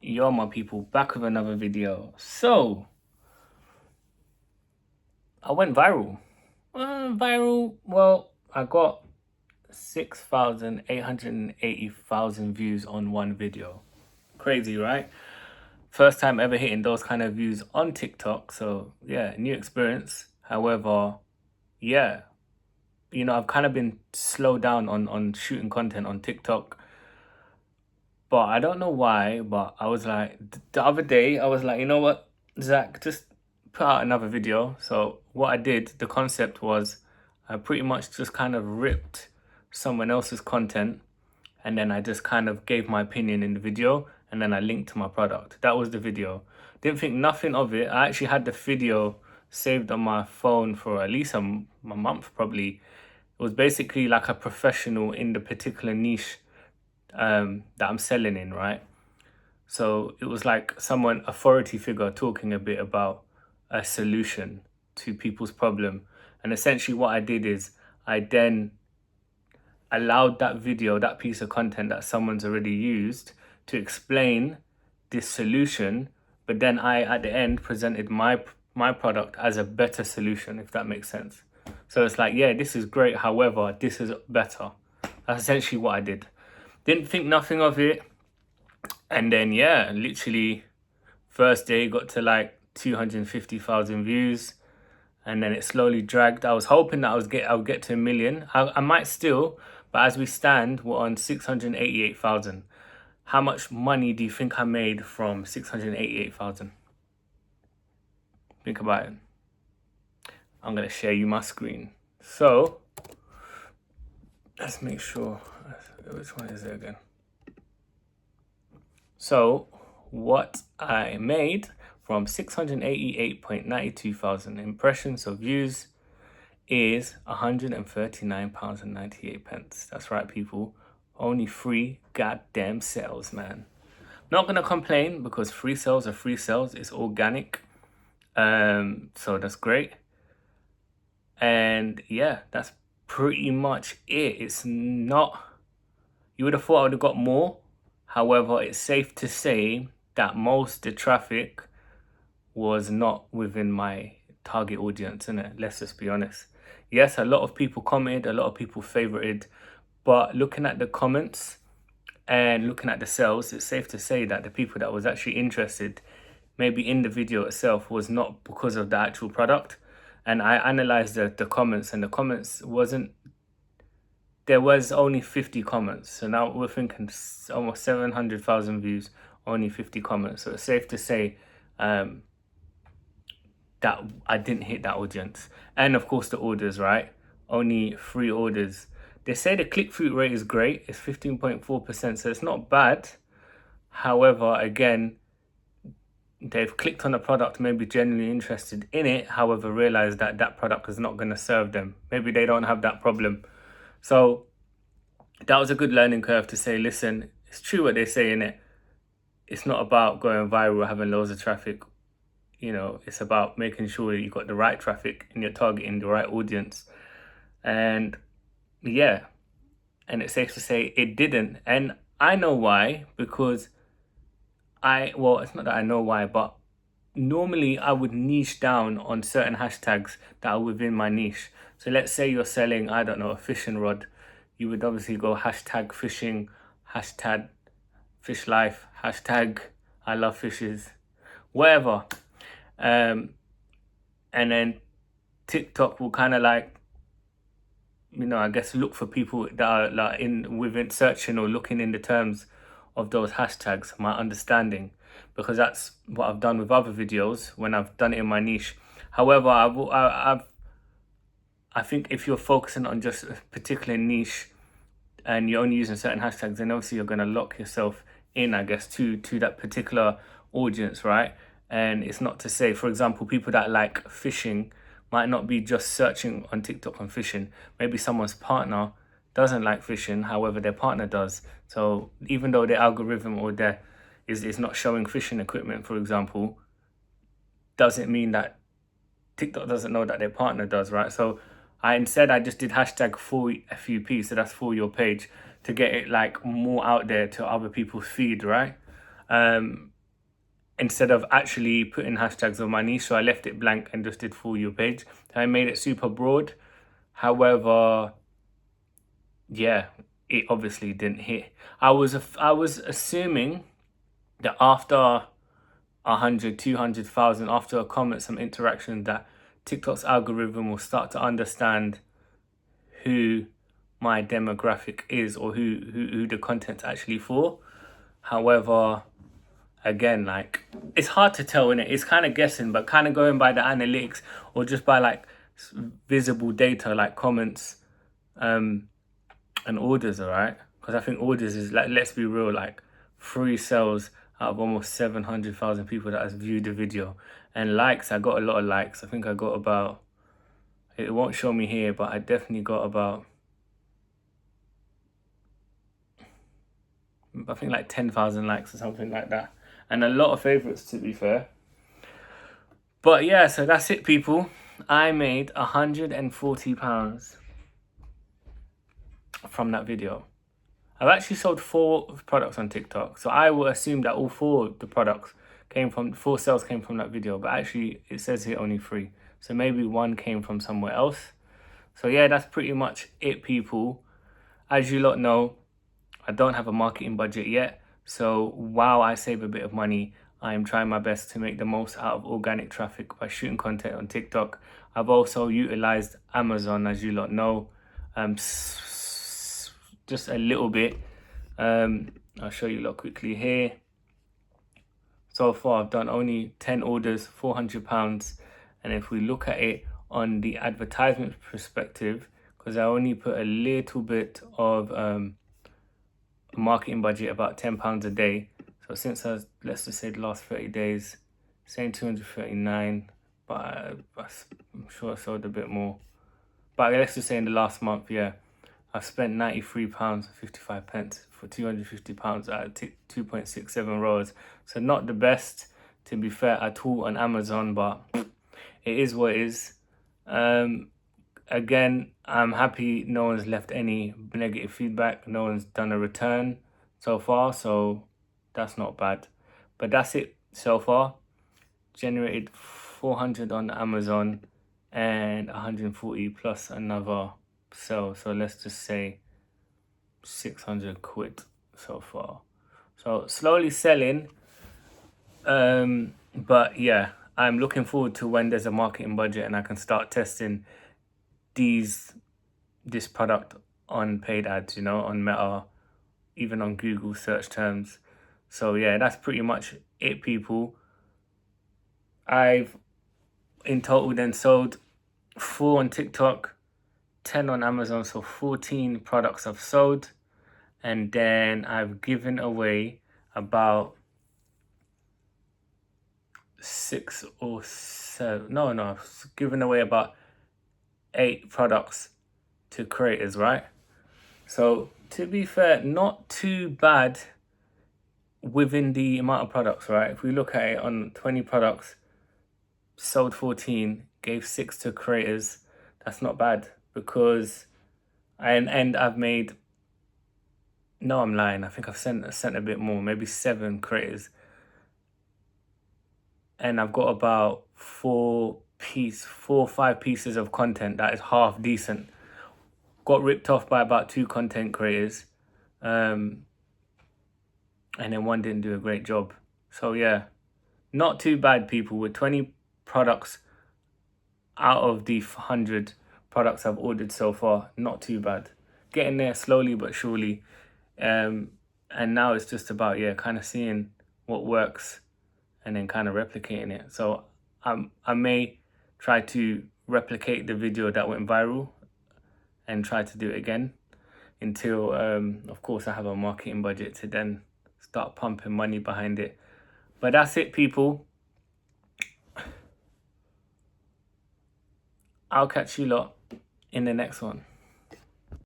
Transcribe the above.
Yo, my people, back with another video. So, I went viral. Well, I got 6,880,000 views on one video. Crazy, right? First time ever hitting those kind of views on TikTok. So, yeah, new experience. However, yeah, I've kind of been slowed down on shooting content on TikTok. But I don't know why, but I was like, the other day, I was like, you know what, Zach, just put out another video. So what I did, the concept was I pretty much just kind of ripped someone else's content and then I just kind of gave my opinion in the video and then I linked to my product. That was the video. Didn't think nothing of it. I actually had the video saved on my phone for at least a month probably. It was basically like a professional in the particular niche that I'm selling in, right? So it was like someone, authority figure, talking a bit about a solution to people's problem. And essentially what I did is I then allowed that video, that piece of content that someone's already used to explain this solution, but then I at the end presented my product as a better solution, if that makes sense. So it's like, yeah, this is great, however, this is better. That's essentially what I did. Didn't think nothing of it. And then, yeah, literally first day got to like 250,000 views. And then it slowly dragged. I was hoping that I would get to 1 million. I might still, but as we stand, we're on 688,000. How much money do you think I made from 688,000? Think about it. I'm going to share you my screen. So, let's make sure. Which one is it again? So, what I made from 688.92 thousand impressions or views is £139.98. That's right, people. Only free goddamn sales, man. Not gonna complain because free sales are free sales. It's organic. So that's great. And yeah, that's pretty much it. It's not, you would have thought I would have got more. However, it's safe to say that most of the traffic was not within my target audience, innit? Let's just be honest. Yes, a lot of people commented, a lot of people favorited, but looking at the comments and looking at the sales, it's safe to say that the people that was actually interested, maybe in the video itself, was not because of the actual product. And I analyzed the comments, and the comments wasn't, there was only 50 comments. So now we're thinking almost 700,000 views, only 50 comments. So it's safe to say that I didn't hit that audience. And of course the orders, right? Only 3 orders. They say the click-through rate is great. It's 15.4%, so it's not bad. However, again, they've clicked on the product, maybe genuinely interested in it, however, realize that that product is not going to serve them. Maybe they don't have that problem. So that was a good learning curve to say, listen, it's true what they say in it. It's not about going viral, having loads of traffic. It's about making sure that you got the right traffic and you're targeting the right audience. And yeah, and it's safe to say it didn't. And I know why, because it's not that I know why, but normally I would niche down on certain hashtags that are within my niche. So let's say you're selling, I don't know, a fishing rod. You would obviously go hashtag fishing, hashtag fish life, hashtag I love fishes, whatever. And then TikTok will kind of like, I guess look for people that are like within searching or looking in the terms of those hashtags, my understanding, because that's what I've done with other videos when I've done it in my niche. However, I think if you're focusing on just a particular niche and you're only using certain hashtags, then obviously you're going to lock yourself in, I guess, to that particular audience, right? And it's not to say, for example, people that like fishing might not be just searching on TikTok on fishing. Maybe someone's partner doesn't like fishing, however, their partner does. So even though their algorithm or their is not showing fishing equipment, for example, doesn't mean that TikTok doesn't know that their partner does, right? So I just did hashtag for FUP, so that's for your page, to get it like more out there to other people's feed, right? instead of actually putting hashtags on my niche. So I left it blank and just did For You page. I made it super broad. However, yeah, it obviously didn't hit. I was assuming that after 100, 200,000, after a comment, some interaction, that TikTok's algorithm will start to understand who my demographic is, or who the content's actually for. However, again, like, it's hard to tell, innit? It's kind of guessing, but kind of going by the analytics, or just by like visible data like comments and orders, all right? Because I think orders is, like, let's be real, like 3 sales out of almost 700,000 people that has viewed the video. And likes, I got a lot of likes. I think I got about, it won't show me here, but I definitely got about, I think like 10,000 likes or something like that. And a lot of favorites, to be fair. But yeah, so that's it, people. I made £140 from that video. I've actually sold 4 products on TikTok, so I will assume that all 4 of the products came from, 4 sales came from that video, but actually it says here only 3. So maybe 1 came from somewhere else. So yeah, that's pretty much it, people. As you lot know, I don't have a marketing budget yet. So while I save a bit of money, I am trying my best to make the most out of organic traffic by shooting content on TikTok. I've also utilized Amazon, as you lot know, just a little bit. I'll show you lot quickly here. So far, I've done only 10 orders, £400. And if we look at it on the advertisement perspective, because I only put a little bit of marketing budget, about £10 a day. So since let's just say the last 30 days, saying 239, but I'm sure I sold a bit more. But let's just say in the last month, yeah, I've spent £93.55 for £250 at 2.67 ROAS. So not the best, to be fair, at all on Amazon, but it is what it is. Again, I'm happy no one's left any negative feedback. No one's done a return so far, so that's not bad. But that's it so far. Generated 400 on Amazon and 140 plus another sell. So let's just say 600 quid so far. So slowly selling. But yeah, I'm looking forward to when there's a marketing budget and I can start testing this product on paid ads, you know, on Meta, even on Google search terms. So yeah, that's pretty much it, people. I've in total then sold 4 on TikTok, 10 on Amazon, so 14 products I've sold. And then I've given away about 6 or 7, no, I've given away about 8 products to creators, right? So to be fair, not too bad within the amount of products, right? If we look at it, on 20 products, sold 14, gave 6 to creators, that's not bad. Because and I've made, no, I'm lying, I think I've sent a bit more, maybe 7 creators, and I've got about 4 or 5 pieces of content that is half decent. Got ripped off by about 2 content creators, and then 1 didn't do a great job. So yeah, not too bad, people. With 20 products out of the 100 products I've ordered so far, not too bad. Getting there slowly but surely. And now it's just about, yeah, kind of seeing what works and then kind of replicating it. So I may try to replicate the video that went viral and try to do it again until, of course, I have a marketing budget to then start pumping money behind it. But that's it, people. I'll catch you lot in the next one.